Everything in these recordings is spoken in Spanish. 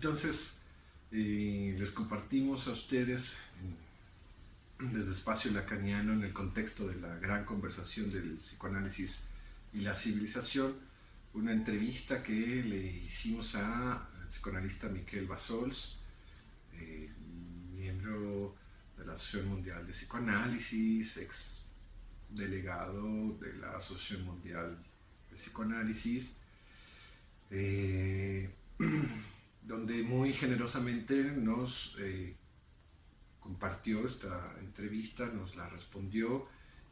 Entonces, les compartimos a ustedes desde Espacio Lacaniano, en el contexto de la gran conversación del psicoanálisis y la civilización, una entrevista que le hicimos al psicoanalista Miquel Bassols, miembro de la Asociación Mundial de Psicoanálisis, ex delegado de la Asociación Mundial de Psicoanálisis, donde muy generosamente nos compartió esta entrevista, nos la respondió,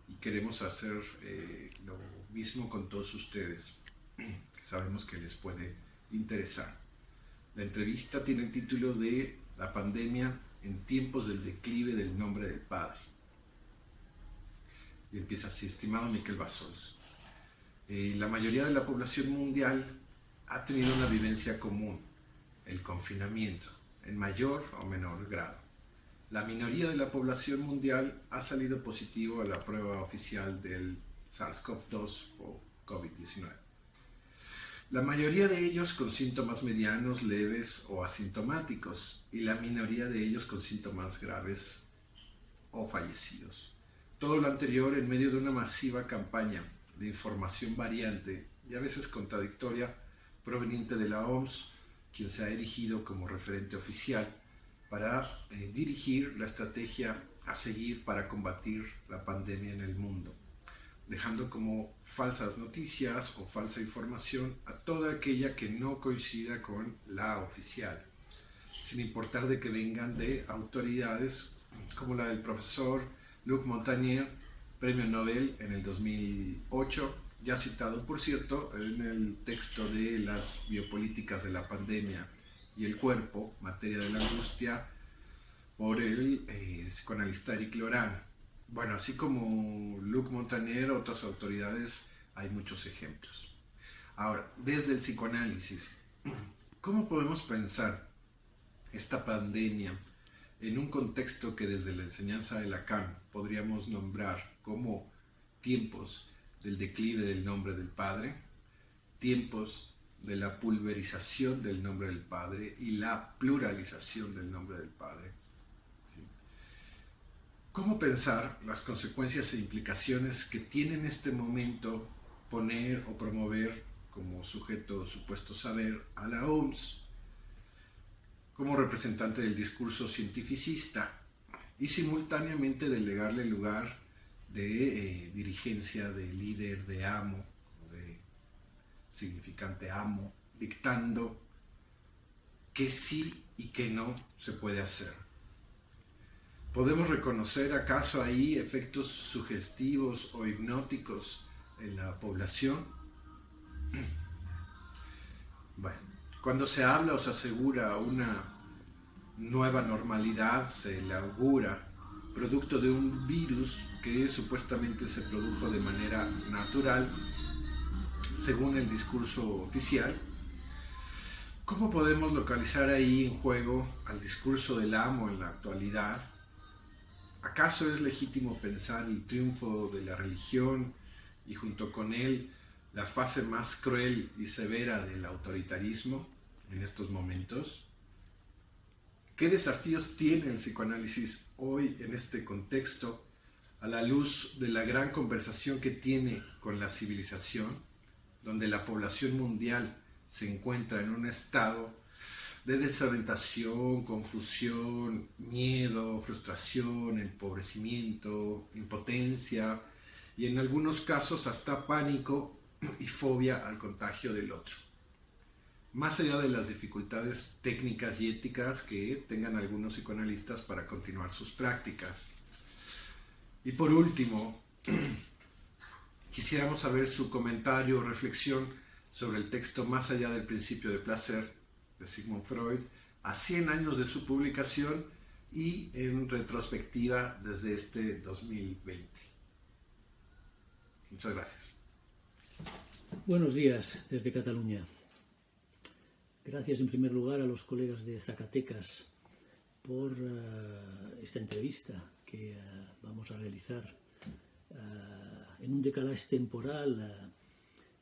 y queremos hacer lo mismo con todos ustedes, que sabemos que les puede interesar. La entrevista tiene el título de La pandemia en tiempos del declive del nombre del Padre. Y empieza así: estimado Miquel Bassols, la mayoría de la población mundial ha tenido una vivencia común, el confinamiento, en mayor o menor grado. La minoría de la población mundial ha salido positivo a la prueba oficial del SARS-CoV-2 o COVID-19. La mayoría de ellos con síntomas medianos, leves o asintomáticos, y la minoría de ellos con síntomas graves o fallecidos. Todo lo anterior en medio de una masiva campaña de información variante y a veces contradictoria proveniente de la OMS, quien se ha erigido como referente oficial para dirigir la estrategia a seguir para combatir la pandemia en el mundo, dejando como falsas noticias o falsa información a toda aquella que no coincida con la oficial, sin importar de que vengan de autoridades como la del profesor Luc Montagnier, premio Nobel en el 2008, ya citado por cierto en el texto de las biopolíticas de la pandemia y el cuerpo, materia de la angustia, por el psicoanalista Eric Loran. Bueno, así como Luc Montagnier, otras autoridades, hay muchos ejemplos. Ahora, desde el psicoanálisis, ¿cómo podemos pensar esta pandemia en un contexto que desde la enseñanza de Lacan podríamos nombrar como tiempos del declive del nombre del Padre, tiempos de la pulverización del nombre del Padre y la pluralización del nombre del Padre? ¿Sí? ¿Cómo pensar las consecuencias e implicaciones que tiene en este momento poner o promover como sujeto supuesto saber a la OMS como representante del discurso cientificista y simultáneamente delegarle el lugar de dirigencia, de líder, de amo, de significante amo, dictando qué sí y qué no se puede hacer? ¿Podemos reconocer acaso ahí efectos sugestivos o hipnóticos en la población? Bueno, cuando se habla o se asegura una nueva normalidad, se le augura producto de un virus que supuestamente se produjo de manera natural, según el discurso oficial. ¿Cómo podemos localizar ahí en juego al discurso del amo en la actualidad? ¿Acaso es legítimo pensar el triunfo de la religión y junto con él la fase más cruel y severa del autoritarismo en estos momentos? ¿Qué desafíos tiene el psicoanálisis hoy en este contexto a la luz de la gran conversación que tiene con la civilización, donde la población mundial se encuentra en un estado de desorientación, confusión, miedo, frustración, empobrecimiento, impotencia y en algunos casos hasta pánico y fobia al contagio del otro? Más allá de las dificultades técnicas y éticas que tengan algunos psicoanalistas para continuar sus prácticas. Y por último, quisiéramos saber su comentario o reflexión sobre el texto Más allá del principio de placer de Sigmund Freud, a 100 años de su publicación y en retrospectiva desde este 2020. Muchas gracias. Buenos días desde Cataluña. Gracias en primer lugar a los colegas de Zacatecas por esta entrevista que vamos a realizar en un decalaje temporal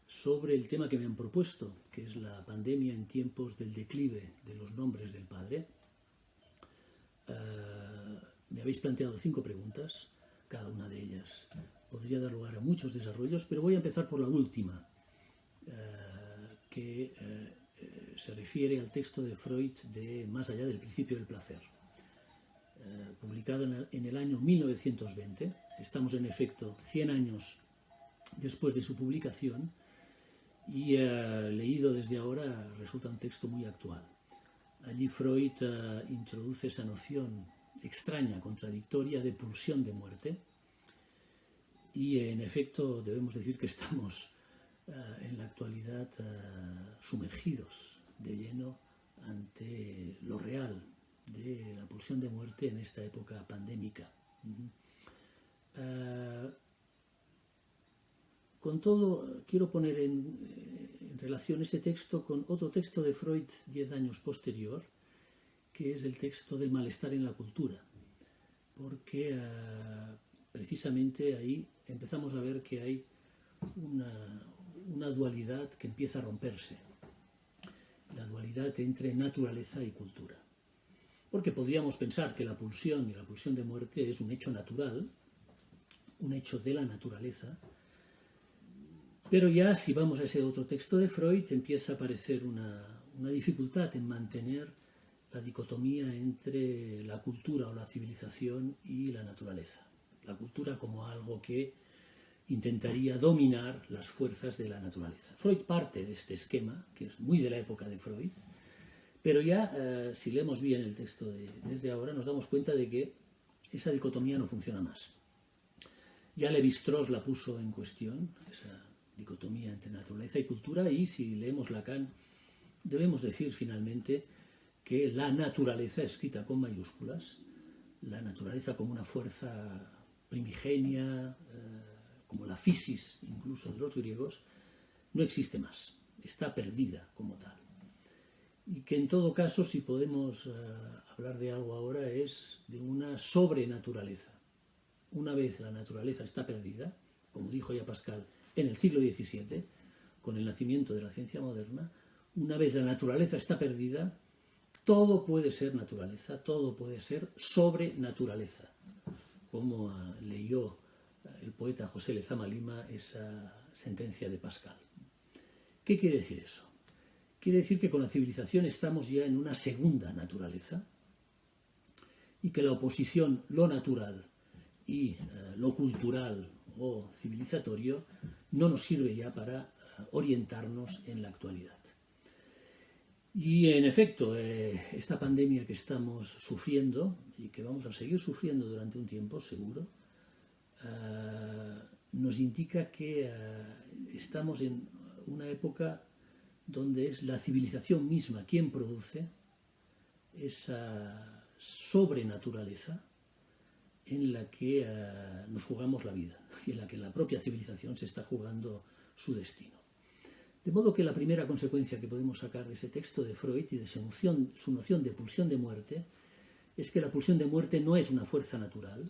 sobre el tema que me han propuesto, que es la pandemia en tiempos del declive de los nombres del Padre. Me habéis planteado 5 preguntas, cada una de ellas podría dar lugar a muchos desarrollos, pero voy a empezar por la última, que se refiere al texto de Freud de Más allá del principio del placer, publicado en el año 1920. Estamos en efecto 100 años después de su publicación y leído desde ahora resulta un texto muy actual. Allí Freud introduce esa noción extraña, contradictoria de pulsión de muerte y en efecto debemos decir que estamos en la actualidad sumergidos de lleno ante lo real de la pulsión de muerte en esta época pandémica. Con todo, quiero poner en relación ese texto con otro texto de Freud 10 años posterior, que es el texto del malestar en la cultura, porque precisamente ahí empezamos a ver que hay una dualidad que empieza a romperse, la dualidad entre naturaleza y cultura. Porque podríamos pensar que la pulsión y la pulsión de muerte es un hecho natural, un hecho de la naturaleza, pero ya si vamos a ese otro texto de Freud empieza a aparecer una dificultad en mantener la dicotomía entre la cultura o la civilización y la naturaleza. La cultura como algo que intentaría dominar las fuerzas de la naturaleza. Freud parte de este esquema, que es muy de la época de Freud, pero ya si leemos bien el texto desde ahora nos damos cuenta de que esa dicotomía no funciona más. Ya Lévi-Strauss la puso en cuestión, esa dicotomía entre naturaleza y cultura, y si leemos Lacan debemos decir finalmente que la naturaleza, escrita con mayúsculas, la naturaleza como una fuerza primigenia, como la physis incluso de los griegos, no existe más, está perdida como tal. Y que en todo caso, si podemos hablar de algo ahora, es de una sobrenaturaleza. Una vez la naturaleza está perdida, como dijo ya Pascal en el siglo XVII, con el nacimiento de la ciencia moderna, una vez la naturaleza está perdida, todo puede ser naturaleza, todo puede ser sobrenaturaleza, como leyó el poeta José Lezama Lima esa sentencia de Pascal. ¿Qué quiere decir eso? Quiere decir que con la civilización estamos ya en una segunda naturaleza y que la oposición lo natural y lo cultural o civilizatorio no nos sirve ya para orientarnos en la actualidad. Y en efecto, esta pandemia que estamos sufriendo y que vamos a seguir sufriendo durante un tiempo, seguro, nos indica que estamos en una época donde es la civilización misma quien produce esa sobrenaturaleza en la que nos jugamos la vida y en la que la propia civilización se está jugando su destino. De modo que la primera consecuencia que podemos sacar de ese texto de Freud y de su noción de pulsión de muerte es que la pulsión de muerte no es una fuerza natural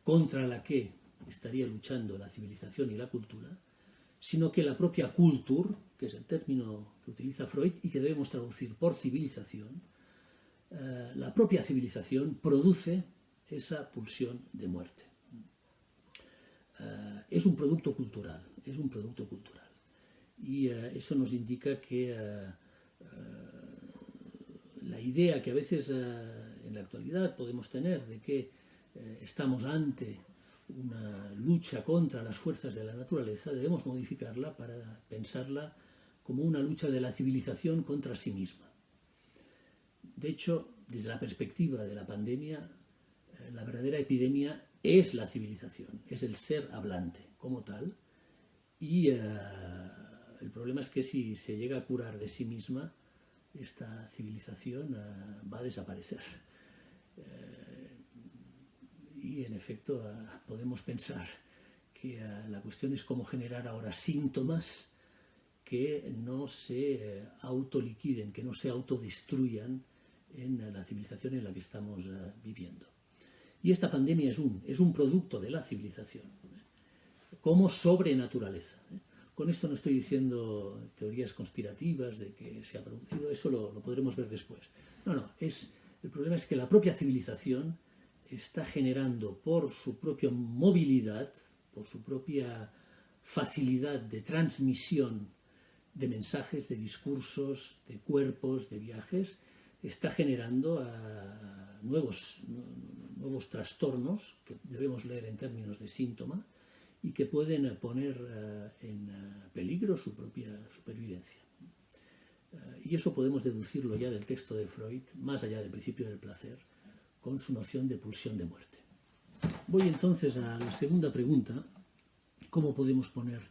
contra la que estaría luchando la civilización y la cultura, sino que la propia Kultur, que es el término que utiliza Freud y que debemos traducir por civilización, la propia civilización produce esa pulsión de muerte. Es un producto cultural, Y eso nos indica que la idea que a veces en la actualidad podemos tener de que estamos ante una lucha contra las fuerzas de la naturaleza, debemos modificarla para pensarla como una lucha de la civilización contra sí misma. De hecho, desde la perspectiva de la pandemia, la verdadera epidemia es la civilización, es el ser hablante como tal, y el problema es que si se llega a curar de sí misma, esta civilización va a desaparecer. Y en efecto podemos pensar que la cuestión es cómo generar ahora síntomas que no se autoliquiden, que no se autodestruyan en la civilización en la que estamos viviendo. Y esta pandemia es un producto de la civilización, como sobrenaturaleza, Con esto no estoy diciendo teorías conspirativas de que se ha producido, eso lo podremos ver después. No, el problema es que la propia civilización está generando por su propia movilidad, por su propia facilidad de transmisión de mensajes, de discursos, de cuerpos, de viajes, está generando nuevos trastornos que debemos leer en términos de síntoma y que pueden poner en peligro su propia supervivencia. Y eso podemos deducirlo ya del texto de Freud, más allá del principio del placer, con su noción de pulsión de muerte. Voy entonces a la segunda pregunta: ¿cómo podemos poner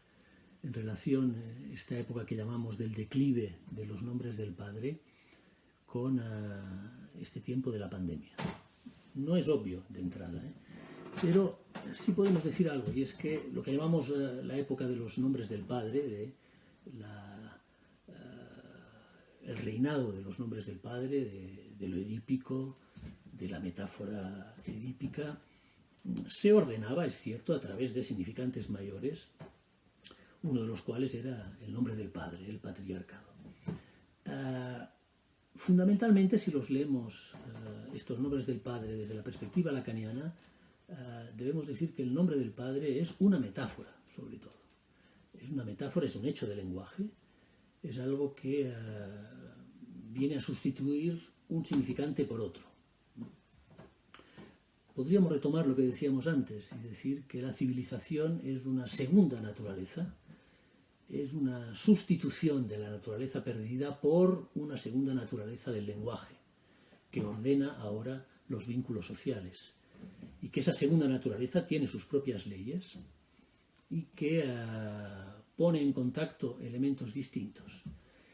en relación esta época que llamamos del declive de los nombres del Padre con este tiempo de la pandemia? No es obvio de entrada, pero sí podemos decir algo, y es que lo que llamamos la época de los nombres del Padre, el reinado de los nombres del Padre, de lo edípico, de la metáfora edípica, se ordenaba, es cierto, a través de significantes mayores, uno de los cuales era el nombre del Padre, el patriarcado. Fundamentalmente, si los leemos, estos nombres del Padre desde la perspectiva lacaniana, debemos decir que el nombre del Padre es una metáfora, sobre todo. Es una metáfora, es un hecho de lenguaje, es algo que viene a sustituir un significante por otro. Podríamos retomar lo que decíamos antes y decir que la civilización es una segunda naturaleza, es una sustitución de la naturaleza perdida por una segunda naturaleza del lenguaje, que ordena ahora los vínculos sociales, y que esa segunda naturaleza tiene sus propias leyes y que pone en contacto elementos distintos.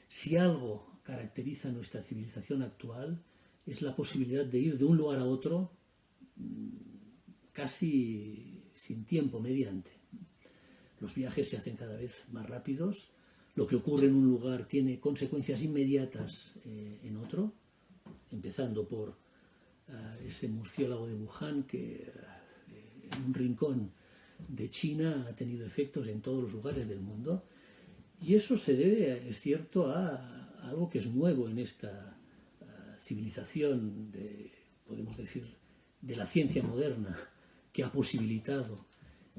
Si algo caracteriza nuestra civilización actual es la posibilidad de ir de un lugar a otro casi sin tiempo mediante. Los viajes se hacen cada vez más rápidos, lo que ocurre en un lugar tiene consecuencias inmediatas en otro, empezando por ese murciélago de Wuhan que en un rincón de China ha tenido efectos en todos los lugares del mundo, y eso se debe, es cierto, a algo que es nuevo en esta civilización, podemos decir, de la ciencia moderna, que ha posibilitado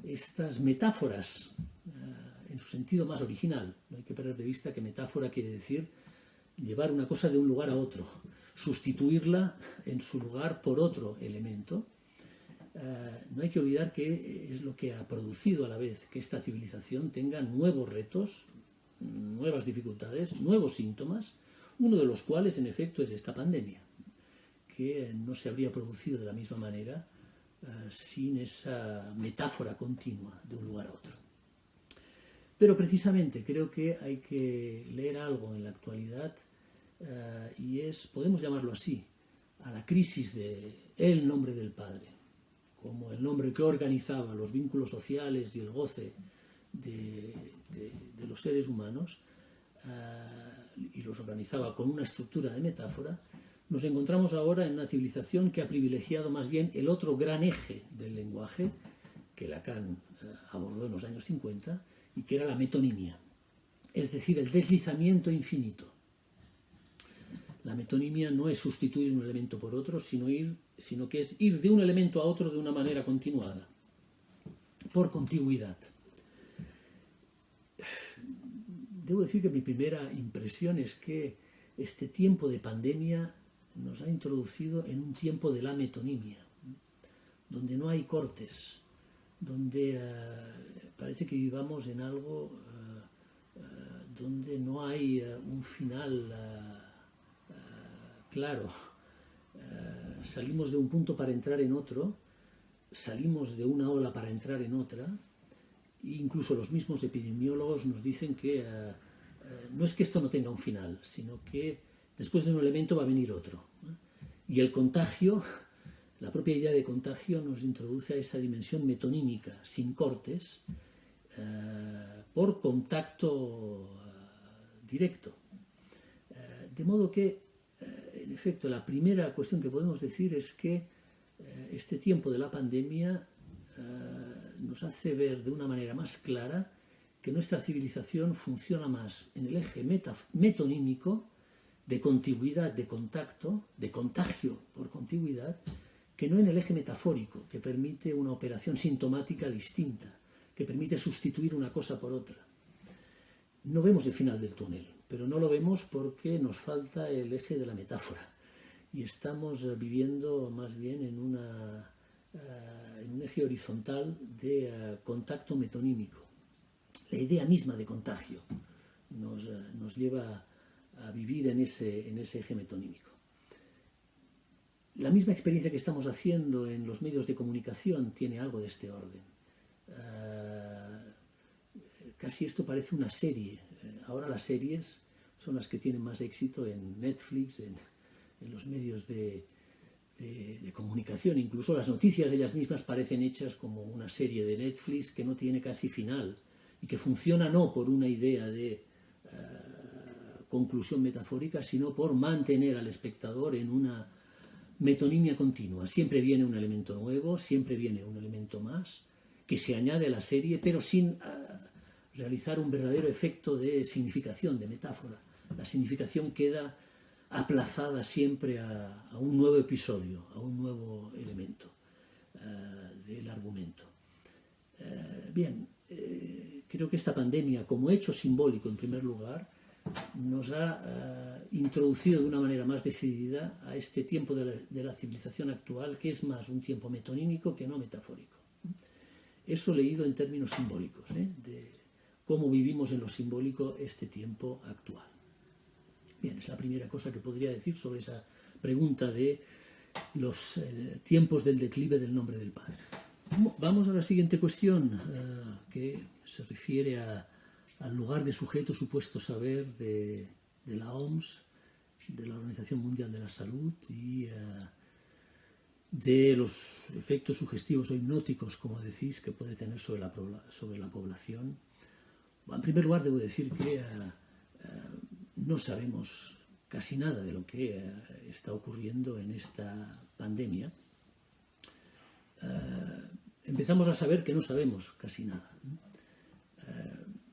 estas metáforas en su sentido más original. No hay que perder de vista que metáfora quiere decir llevar una cosa de un lugar a otro, sustituirla en su lugar por otro elemento. No hay que olvidar que es lo que ha producido a la vez que esta civilización tenga nuevos retos, nuevas dificultades, nuevos síntomas, uno de los cuales en efecto es esta pandemia, que no se habría producido de la misma manera sin esa metáfora continua de un lugar a otro. Pero precisamente creo que hay que leer algo en la actualidad y podemos llamarlo así, a la crisis del nombre del Padre, como el nombre que organizaba los vínculos sociales y el goce de los seres humanos y los organizaba con una estructura de metáfora. Nos encontramos ahora en una civilización que ha privilegiado más bien el otro gran eje del lenguaje que Lacan abordó en los años 50 y que era la metonimia, es decir, el deslizamiento infinito. La metonimia no es sustituir un elemento por otro, sino que es ir de un elemento a otro de una manera continuada, por contigüidad. Debo decir que mi primera impresión es que este tiempo de pandemia nos ha introducido en un tiempo de la metonimia, donde no hay cortes, donde parece que vivamos en algo donde no hay un final claro. Salimos de un punto para entrar en otro, salimos de una ola para entrar en otra, e incluso los mismos epidemiólogos nos dicen que no es que esto no tenga un final, sino que después de un elemento va a venir otro. Y el contagio, la propia idea de contagio nos introduce a esa dimensión metonímica, sin cortes, por contacto directo. De modo que, en efecto, la primera cuestión que podemos decir es que este tiempo de la pandemia nos hace ver de una manera más clara que nuestra civilización funciona más en el eje metonímico, de contigüidad, de contacto, de contagio por contigüidad, que no en el eje metafórico, que permite una operación sintomática distinta, que permite sustituir una cosa por otra. No vemos el final del túnel, pero no lo vemos porque nos falta el eje de la metáfora y estamos viviendo más bien en un eje horizontal de contacto metonímico. La idea misma de contagio nos lleva a vivir en ese eje metonímico. La misma experiencia que estamos haciendo en los medios de comunicación tiene algo de este orden. Casi esto parece una serie. Ahora las series son las que tienen más éxito en Netflix, en los medios de comunicación. Incluso las noticias ellas mismas parecen hechas como una serie de Netflix que no tiene casi final y que funciona no por una idea de conclusión metafórica, sino por mantener al espectador en una metonimia continua. Siempre viene un elemento nuevo, siempre viene un elemento más, que se añade a la serie, pero sin realizar un verdadero efecto de significación, de metáfora. La significación queda aplazada siempre a un nuevo episodio, a un nuevo elemento del argumento. Bien, creo que esta pandemia, como hecho simbólico en primer lugar, nos ha introducido de una manera más decidida a este tiempo de la civilización actual, que es más un tiempo metonímico que no metafórico. Eso leído en términos simbólicos, de cómo vivimos en lo simbólico este tiempo actual. Bien, es la primera cosa que podría decir sobre esa pregunta de los tiempos del declive del nombre del Padre. Vamos a la siguiente cuestión, que se refiere al lugar de sujeto supuesto saber de la OMS, de la Organización Mundial de la Salud y de los efectos sugestivos o hipnóticos, como decís, que puede tener sobre la población. En primer lugar, debo decir que no sabemos casi nada de lo que está ocurriendo en esta pandemia. Empezamos a saber que no sabemos casi nada.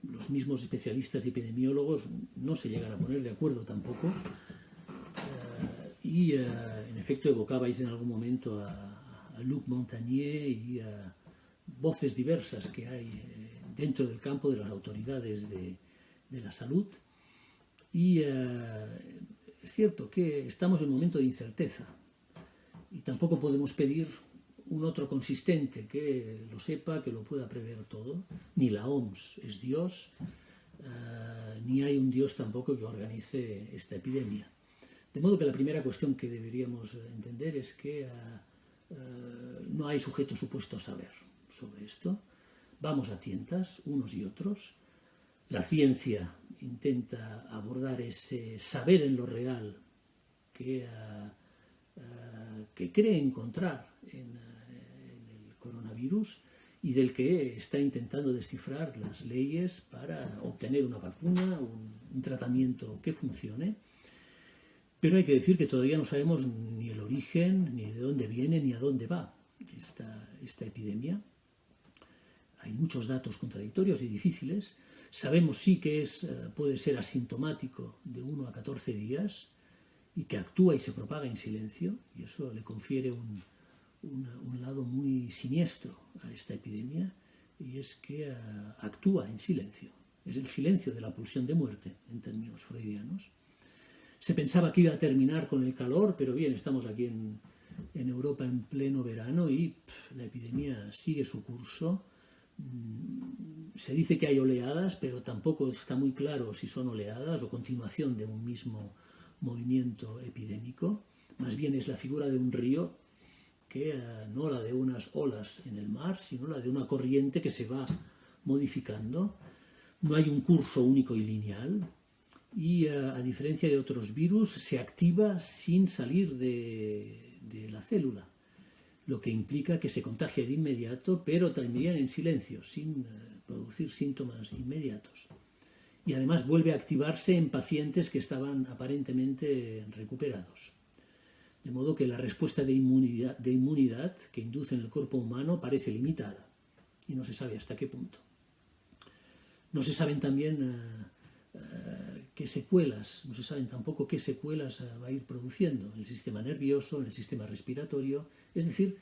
Los mismos especialistas y epidemiólogos no se llegan a poner de acuerdo tampoco. En efecto, evocabais en algún momento a Luc Montagnier y a voces diversas que hay dentro del campo de las autoridades de la salud. Y es cierto que estamos en un momento de incerteza y tampoco podemos pedir un otro consistente que lo sepa, que lo pueda prever todo. Ni la OMS es Dios, ni hay un Dios tampoco que organice esta epidemia. De modo que la primera cuestión que deberíamos entender es que no hay sujeto supuesto a saber sobre esto. Vamos a tientas, unos y otros. La ciencia intenta abordar ese saber en lo real que cree encontrar en el coronavirus y del que está intentando descifrar las leyes para obtener una vacuna, un tratamiento que funcione. Pero hay que decir que todavía no sabemos ni el origen, ni de dónde viene, ni a dónde va esta epidemia. Hay muchos datos contradictorios y difíciles. Sabemos sí que puede ser asintomático de 1 a 14 días y que actúa y se propaga en silencio, y eso le confiere un lado muy siniestro a esta epidemia, y es que actúa en silencio. Es el silencio de la pulsión de muerte, en términos freudianos. Se pensaba que iba a terminar con el calor, pero bien, estamos aquí en Europa en pleno verano y la epidemia sigue su curso. Se dice que hay oleadas, pero tampoco está muy claro si son oleadas o continuación de un mismo movimiento epidémico. Más bien es la figura de un río, que no la de unas olas en el mar, sino la de una corriente que se va modificando. No hay un curso único y lineal. Y a diferencia de otros virus, se activa sin salir de la célula, lo que implica que se contagia de inmediato, pero también en silencio, sin producir síntomas inmediatos. Y además vuelve a activarse en pacientes que estaban aparentemente recuperados. De modo que la respuesta de inmunidad que induce en el cuerpo humano parece limitada y no se sabe hasta qué punto. No se saben también qué secuelas, no se saben tampoco qué secuelas va a ir produciendo en el sistema nervioso, en el sistema respiratorio. Es decir,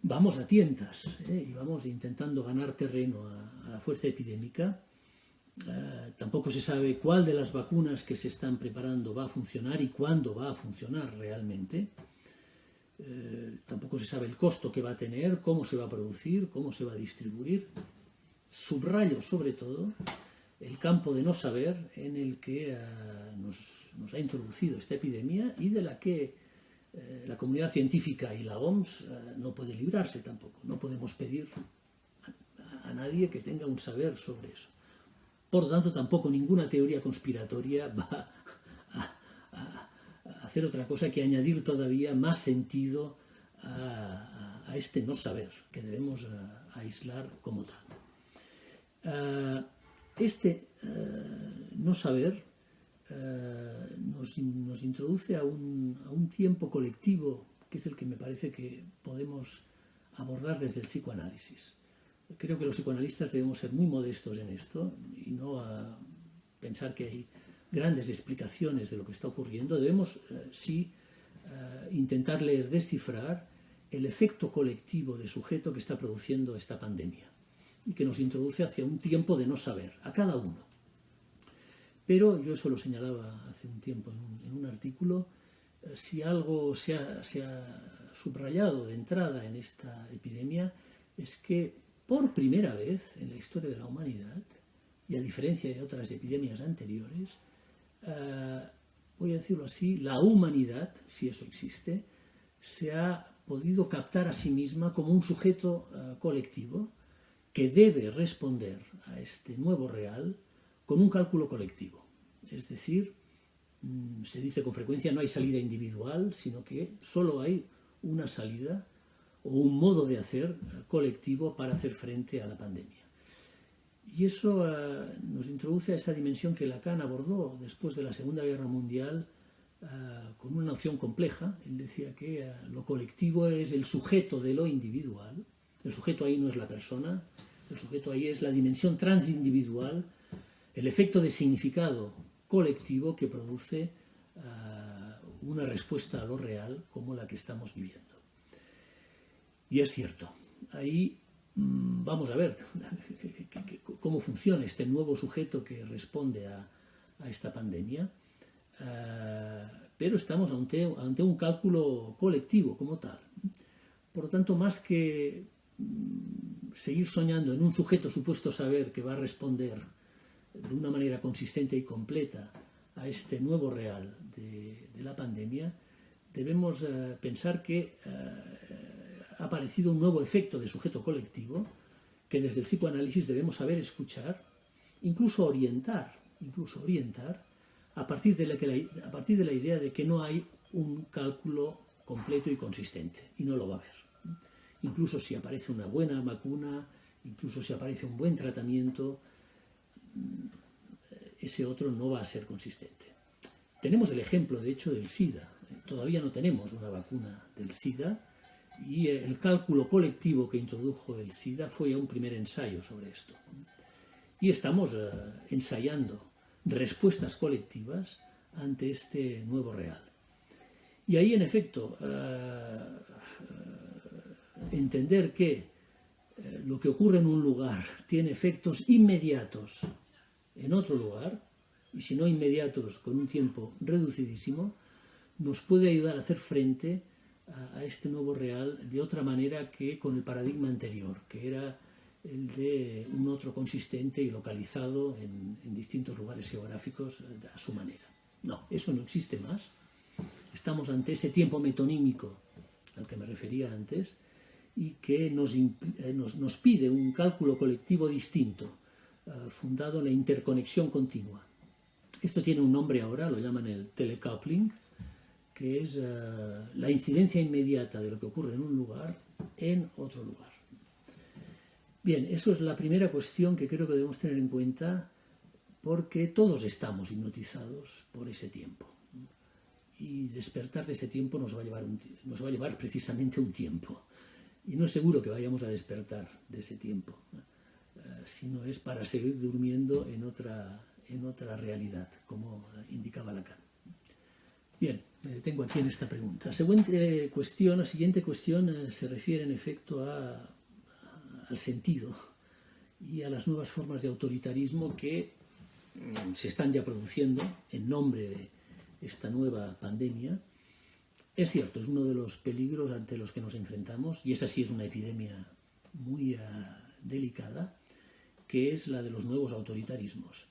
vamos a tientas y vamos intentando ganar terreno a la fuerza epidémica. Tampoco se sabe cuál de las vacunas que se están preparando va a funcionar y cuándo va a funcionar realmente. Tampoco se sabe el costo que va a tener, cómo se va a producir, cómo se va a distribuir. Subrayo sobre todo el campo de no saber en el que nos ha introducido esta epidemia y de la que la comunidad científica y la OMS no puede librarse tampoco. No podemos pedir a nadie que tenga un saber sobre eso. Por lo tanto, tampoco ninguna teoría conspiratoria va a hacer otra cosa que añadir todavía más sentido a este no saber que debemos aislar como tal. Este no saber nos introduce a un tiempo colectivo que es el que me parece que podemos abordar desde el psicoanálisis. Creo que los psicoanalistas debemos ser muy modestos en esto y no pensar que hay grandes explicaciones de lo que está ocurriendo. Debemos sí intentar leer, descifrar el efecto colectivo de sujeto que está produciendo esta pandemia y que nos introduce hacia un tiempo de no saber, a cada uno. Pero yo eso lo señalaba hace un tiempo en un artículo, si algo se ha subrayado de entrada en esta epidemia es que por primera vez en la historia de la humanidad, y a diferencia de otras epidemias anteriores, voy a decirlo así, la humanidad, si eso existe, se ha podido captar a sí misma como un sujeto colectivo que debe responder a este nuevo real con un cálculo colectivo. Es decir, se dice con frecuencia no hay salida individual, sino que solo hay una salida o un modo de hacer colectivo para hacer frente a la pandemia. Y eso nos introduce a esa dimensión que Lacan abordó después de la Segunda Guerra Mundial con una noción compleja. Él decía que lo colectivo es el sujeto de lo individual. El sujeto ahí no es la persona, el sujeto ahí es la dimensión transindividual, el efecto de significado colectivo que produce una respuesta a lo real como la que estamos viviendo. Y es cierto, ahí vamos a ver cómo funciona este nuevo sujeto que responde a esta pandemia, pero estamos ante un cálculo colectivo como tal. Por lo tanto, más que seguir soñando en un sujeto supuesto saber que va a responder de una manera consistente y completa a este nuevo real de la pandemia, debemos pensar que ha aparecido un nuevo efecto de sujeto colectivo que desde el psicoanálisis debemos saber escuchar, incluso orientar a partir de la idea de que no hay un cálculo completo y consistente, y no lo va a haber. Incluso si aparece una buena vacuna, incluso si aparece un buen tratamiento, ese otro no va a ser consistente. Tenemos el ejemplo, de hecho, del SIDA. Todavía no tenemos una vacuna del SIDA y el cálculo colectivo que introdujo el SIDA fue ya un primer ensayo sobre esto. Y estamos ensayando respuestas colectivas ante este nuevo real. Y ahí, en efecto, entender que lo que ocurre en un lugar tiene efectos inmediatos en otro lugar, y si no inmediatos, con un tiempo reducidísimo, nos puede ayudar a hacer frente a este nuevo real de otra manera que con el paradigma anterior, que era el de un otro consistente y localizado en distintos lugares geográficos a su manera. No, eso no existe más. Estamos ante ese tiempo metonímico al que me refería antes y que nos pide un cálculo colectivo distinto, fundado en la interconexión continua. Esto tiene un nombre ahora, lo llaman el telecoupling, que es la incidencia inmediata de lo que ocurre en un lugar en otro lugar. Bien, eso es la primera cuestión que creo que debemos tener en cuenta, porque todos estamos hipnotizados por ese tiempo. Y despertar de ese tiempo nos va a llevar precisamente un tiempo. Y no es seguro que vayamos a despertar de ese tiempo. sino es para seguir durmiendo en otra realidad, como indicaba Lacan. Bien, me detengo aquí en esta pregunta. La siguiente cuestión se refiere en efecto al sentido y a las nuevas formas de autoritarismo que se están ya produciendo en nombre de esta nueva pandemia. Es cierto, es uno de los peligros ante los que nos enfrentamos, y esa sí es una epidemia muy delicada, que es la de los nuevos autoritarismos.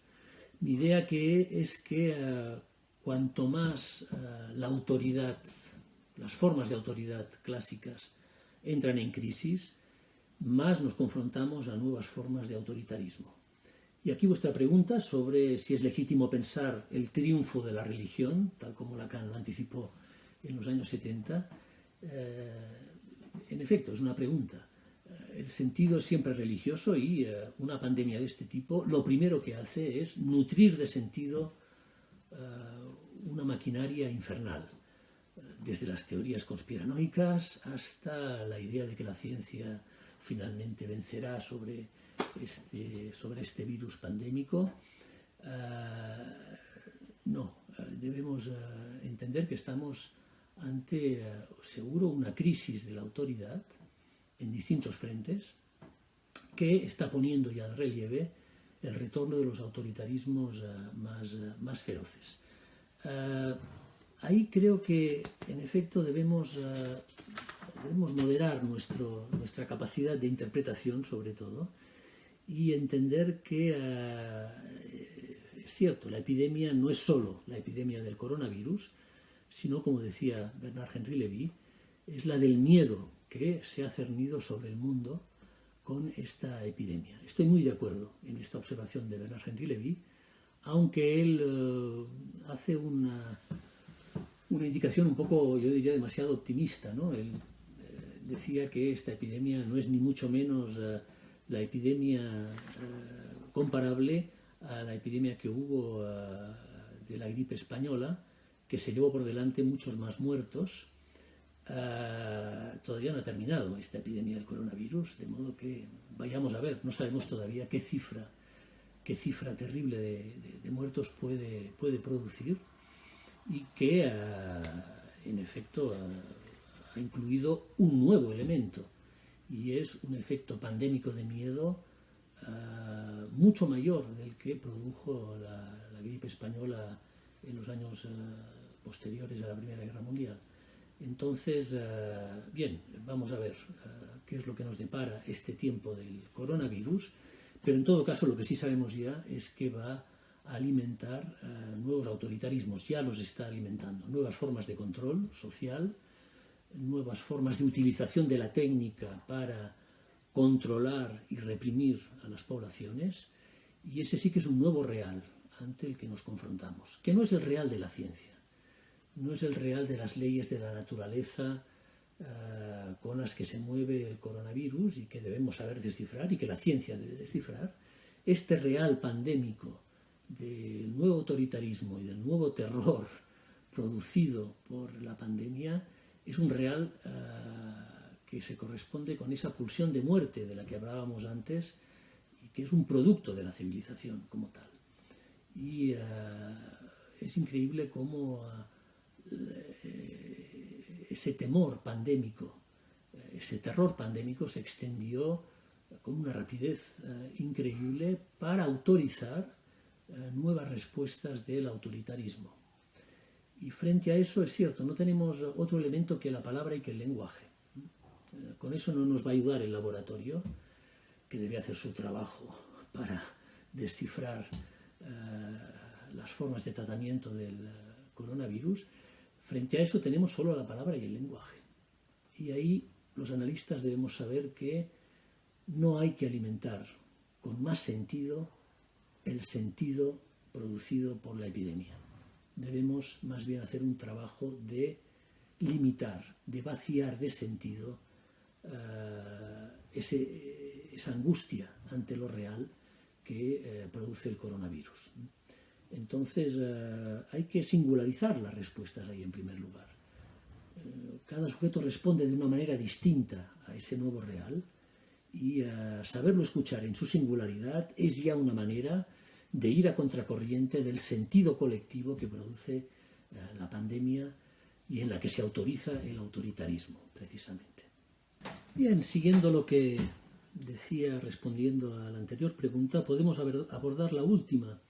Mi idea es que cuanto más la autoridad, las formas de autoridad clásicas entran en crisis, más nos confrontamos a nuevas formas de autoritarismo. Y aquí vuestra pregunta sobre si es legítimo pensar el triunfo de la religión, tal como Lacan lo anticipó en los años 70, en efecto, es una pregunta. El sentido es siempre religioso y una pandemia de este tipo lo primero que hace es nutrir de sentido una maquinaria infernal, desde las teorías conspiranoicas hasta la idea de que la ciencia finalmente vencerá sobre este virus pandémico. Debemos entender que estamos ante, seguro, una crisis de la autoridad en distintos frentes que está poniendo ya de relieve el retorno de los autoritarismos más feroces. Ahí creo que, en efecto, debemos moderar nuestra capacidad de interpretación, sobre todo, y entender que es cierto, la epidemia no es solo la epidemia del coronavirus, sino, como decía Bernard-Henri Lévy, es la del miedo que se ha cernido sobre el mundo con esta epidemia. Estoy muy de acuerdo en esta observación de Bernard-Henri Lévy, aunque él hace una indicación un poco, yo diría, demasiado optimista, ¿no? Él decía que esta epidemia no es ni mucho menos la epidemia comparable a la epidemia que hubo de la gripe española, que se llevó por delante muchos más muertos. Todavía no ha terminado esta epidemia del coronavirus, de modo que vayamos a ver, no sabemos todavía qué cifra terrible de muertos puede producir, y que en efecto ha incluido un nuevo elemento, y es un efecto pandémico de miedo mucho mayor del que produjo la gripe española en los años posteriores a la Primera Guerra Mundial. Entonces, bien, vamos a ver qué es lo que nos depara este tiempo del coronavirus, pero en todo caso lo que sí sabemos ya es que va a alimentar nuevos autoritarismos, ya los está alimentando, nuevas formas de control social, nuevas formas de utilización de la técnica para controlar y reprimir a las poblaciones, y ese sí que es un nuevo real ante el que nos confrontamos, que no es el real de la ciencia, no es el real de las leyes de la naturaleza con las que se mueve el coronavirus y que debemos saber descifrar y que la ciencia debe descifrar. Este real pandémico del nuevo autoritarismo y del nuevo terror producido por la pandemia es un real que se corresponde con esa pulsión de muerte de la que hablábamos antes y que es un producto de la civilización como tal. Y es increíble cómo ese temor pandémico, ese terror pandémico se extendió con una rapidez increíble para autorizar nuevas respuestas del autoritarismo. Y frente a eso, es cierto, no tenemos otro elemento que la palabra y que el lenguaje. Con eso no nos va a ayudar el laboratorio, que debe hacer su trabajo para descifrar las formas de tratamiento del coronavirus. Frente a eso tenemos solo la palabra y el lenguaje. Y ahí los analistas debemos saber que no hay que alimentar con más sentido el sentido producido por la epidemia. Debemos más bien hacer un trabajo de limitar, de vaciar de sentido esa angustia ante lo real que produce el coronavirus. Entonces hay que singularizar las respuestas ahí en primer lugar. Cada sujeto responde de una manera distinta a ese nuevo real y saberlo escuchar en su singularidad es ya una manera de ir a contracorriente del sentido colectivo que produce la pandemia y en la que se autoriza el autoritarismo, precisamente. Bien, siguiendo lo que decía, respondiendo a la anterior pregunta, podemos abordar la última,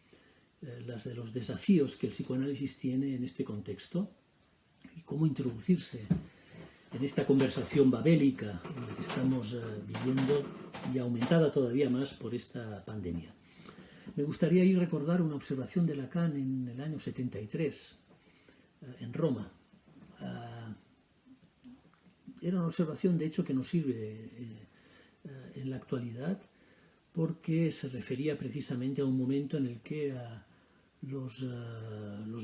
las de los desafíos que el psicoanálisis tiene en este contexto y cómo introducirse en esta conversación babélica en la que estamos viviendo y aumentada todavía más por esta pandemia. Me gustaría ir a recordar una observación de Lacan en el año 73, en Roma. Era una observación, de hecho, que nos sirve en la actualidad porque se refería precisamente a un momento en el que los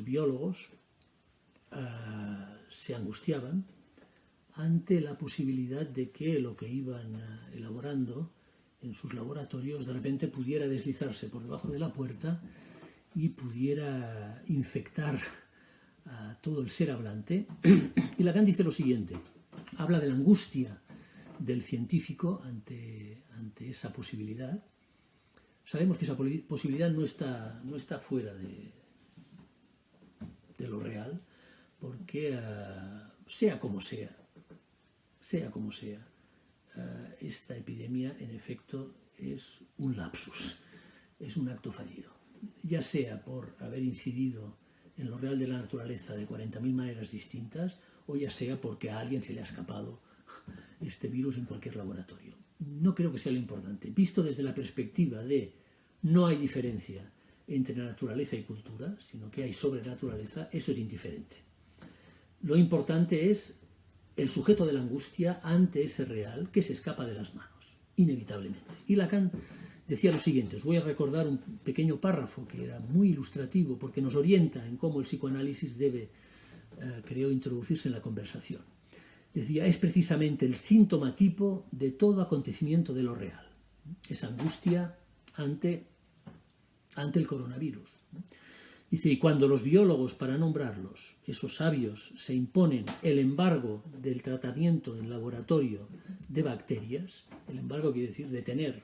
biólogos se angustiaban ante la posibilidad de que lo que iban elaborando en sus laboratorios de repente pudiera deslizarse por debajo de la puerta y pudiera infectar a todo el ser hablante. Y Lacan dice lo siguiente, habla de la angustia del científico ante esa posibilidad. Sabemos que esa posibilidad no está fuera de lo real, porque sea como sea, esta epidemia en efecto es un lapsus, es un acto fallido, ya sea por haber incidido en lo real de la naturaleza de 40.000 maneras distintas, o ya sea porque a alguien se le ha escapado este virus en cualquier laboratorio. No creo que sea lo importante. Visto desde la perspectiva de no hay diferencia entre naturaleza y cultura, sino que hay sobrenaturaleza, eso es indiferente. Lo importante es el sujeto de la angustia ante ese real que se escapa de las manos, inevitablemente. Y Lacan decía lo siguiente, os voy a recordar un pequeño párrafo que era muy ilustrativo porque nos orienta en cómo el psicoanálisis debe, creo, introducirse en la conversación. Decía, es precisamente el síntoma tipo de todo acontecimiento de lo real, esa angustia ante el coronavirus. Dice, y cuando los biólogos, para nombrarlos, esos sabios, se imponen el embargo del tratamiento en laboratorio de bacterias, el embargo quiere decir detener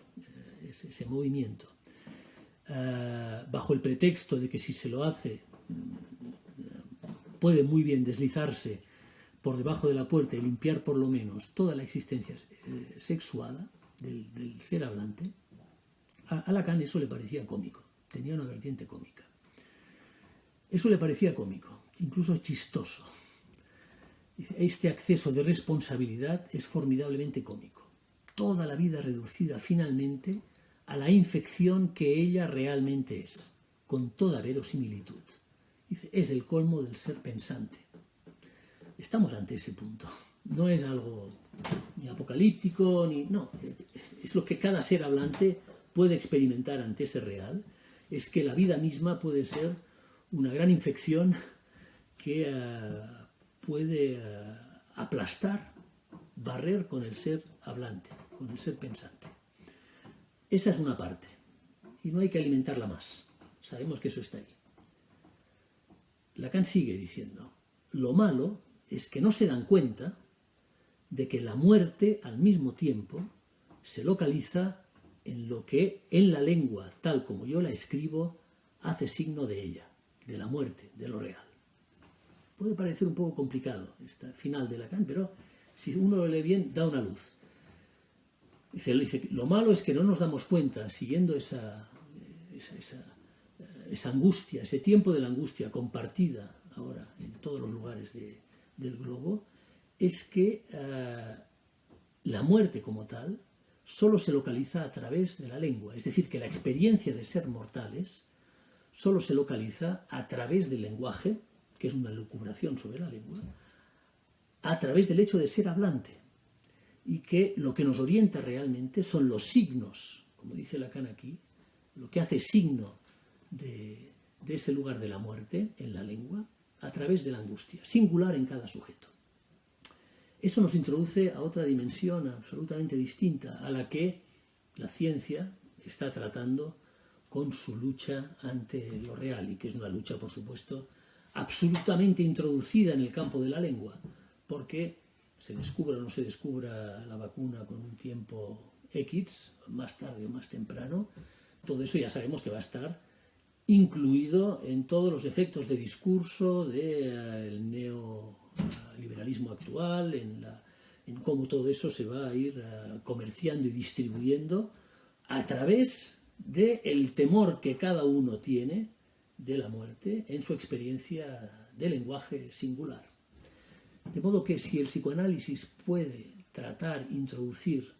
ese movimiento, bajo el pretexto de que si se lo hace puede muy bien deslizarse por debajo de la puerta y limpiar por lo menos toda la existencia sexuada del ser hablante, a Lacan eso le parecía cómico, tenía una vertiente cómica. Eso le parecía cómico, incluso chistoso. Este acceso de responsabilidad es formidablemente cómico. Toda la vida reducida finalmente a la infección que ella realmente es, con toda verosimilitud. Dice, es el colmo del ser pensante. Estamos ante ese punto. No es algo ni apocalíptico, no. Es lo que cada ser hablante puede experimentar ante ese real, es que la vida misma puede ser una gran infección que puede aplastar, barrer con el ser hablante, con el ser pensante. Esa es una parte, y no hay que alimentarla más. Sabemos que eso está ahí. Lacan sigue diciendo, lo malo es que no se dan cuenta de que la muerte al mismo tiempo se localiza en lo que en la lengua, tal como yo la escribo, hace signo de ella, de la muerte, de lo real. Puede parecer un poco complicado este final de Lacan, pero si uno lo lee bien, da una luz. Dice, lo malo es que no nos damos cuenta, siguiendo esa angustia, ese tiempo de la angustia compartida ahora en todos los lugares del globo, es que la muerte como tal solo se localiza a través de la lengua. Es decir, que la experiencia de ser mortales solo se localiza a través del lenguaje, que es una lucubración sobre la lengua, a través del hecho de ser hablante. Y que lo que nos orienta realmente son los signos, como dice Lacan aquí, lo que hace signo de ese lugar de la muerte en la lengua, a través de la angustia, singular en cada sujeto. Eso nos introduce a otra dimensión absolutamente distinta, a la que la ciencia está tratando con su lucha ante lo real, y que es una lucha, por supuesto, absolutamente introducida en el campo de la lengua, porque se descubra o no se descubra la vacuna con un tiempo X, más tarde o más temprano, todo eso ya sabemos que va a estar incluido en todos los efectos de discurso del neoliberalismo actual, en cómo todo eso se va a ir comerciando y distribuyendo a través del temor que cada uno tiene de la muerte en su experiencia de lenguaje singular. De modo que si el psicoanálisis puede tratar, introducir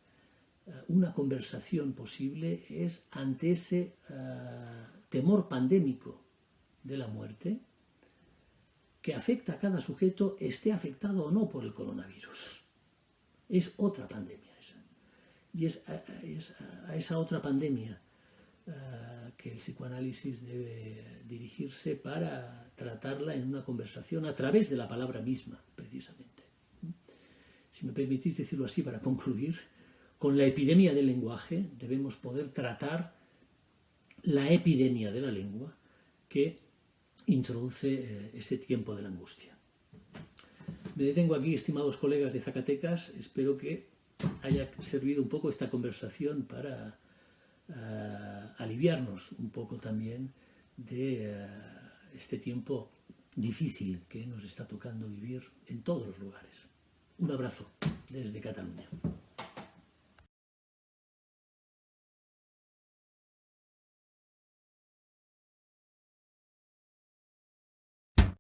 una conversación posible, es ante ese temor pandémico de la muerte que afecta a cada sujeto, esté afectado o no por el coronavirus. Es otra pandemia esa. Y es a esa otra pandemia que el psicoanálisis debe dirigirse para tratarla en una conversación a través de la palabra misma, precisamente. Si me permitís decirlo así para concluir, con la epidemia del lenguaje debemos poder tratar la epidemia de la lengua que introduce ese tiempo de la angustia. Me detengo aquí, estimados colegas de Zacatecas. Espero que haya servido un poco esta conversación para aliviarnos un poco también de este tiempo difícil que nos está tocando vivir en todos los lugares. Un abrazo desde Cataluña.